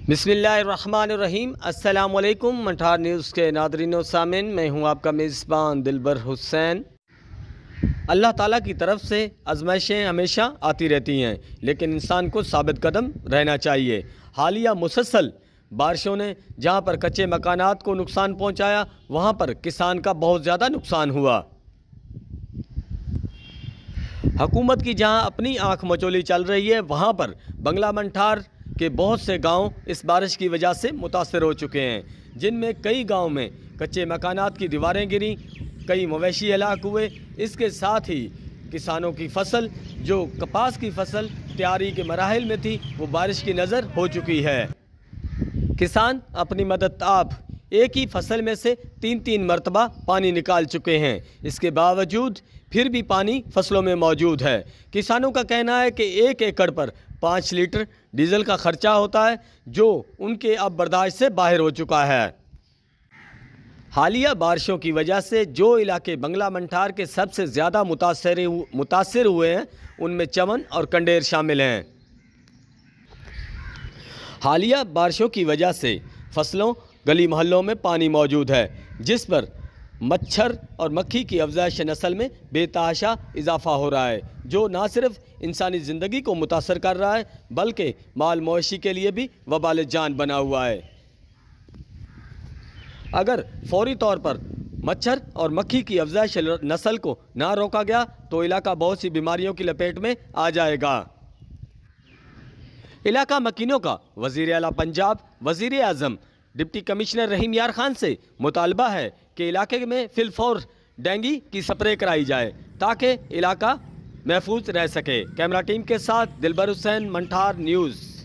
बिस्मिल्लाहिर्रहमानिर्रहीम। अस्सलामुअलैकुम। मंठार न्यूज़ के नादरीन व सामिन, मैं हूँ आपका मेज़बान दिलबर हुसैन। अल्लाह ताला की तरफ से आजमाइशें हमेशा आती रहती हैं, लेकिन इंसान को साबित कदम रहना चाहिए। हालिया मुसलसल बारिशों ने जहाँ पर कच्चे मकानात को नुकसान पहुँचाया, वहाँ पर किसान का बहुत ज़्यादा नुकसान हुआ। हुकूमत की जहाँ अपनी आँख मचोली चल रही है, वहाँ पर बंगला मंठार के बहुत से गांव इस बारिश की वजह से मुतासर हो चुके हैं, जिनमें कई गांव में कच्चे मकानात की दीवारें गिरी, कई मवेशी हलाक हुए। इसके साथ ही किसानों की फसल, जो कपास की फसल तैयारी के मराहिल में थी, वो बारिश की नज़र हो चुकी है। किसान अपनी मदद आप एक ही फसल में से तीन मरतबा पानी निकाल चुके हैं। इसके बावजूद फिर भी पानी फसलों में मौजूद है। किसानों का कहना है कि 1 एकड़ पर 5 लीटर डीजल का खर्चा होता है, जो उनके अब बर्दाश्त से बाहर हो चुका है। हालिया बारिशों की वजह से जो इलाके बंगला मंठार के सबसे ज़्यादा मुतासर हुए हैं, उनमें चमन और कंडेर शामिल हैं। हालिया बारिशों की वजह से फसलों, गली मोहल्लों में पानी मौजूद है, जिस पर मच्छर और मक्खी की अफज़ाइश नस्ल में बेतहाशा इजाफा हो रहा है, जो ना सिर्फ इंसानी ज़िंदगी को मुतासर कर रहा है, बल्कि माल मवेशी के लिए भी वबाल जान बना हुआ है। अगर फौरी तौर पर मच्छर और मक्खी की अफज़ाइश नस्ल को ना रोका गया तो इलाका बहुत सी बीमारियों की लपेट में आ जाएगा। इलाका मकीनों का वज़ीर आला पंजाब, वज़ीर आज़म, डिप्टी कमिश्नर रहीम यार खान से मुतालबा है कि इलाके में फिलफौर डेंगू की स्प्रे कराई जाए, ताकि इलाका महफूज रह सके। कैमरा टीम के साथ दिलबर हुसैन, मंठार न्यूज़।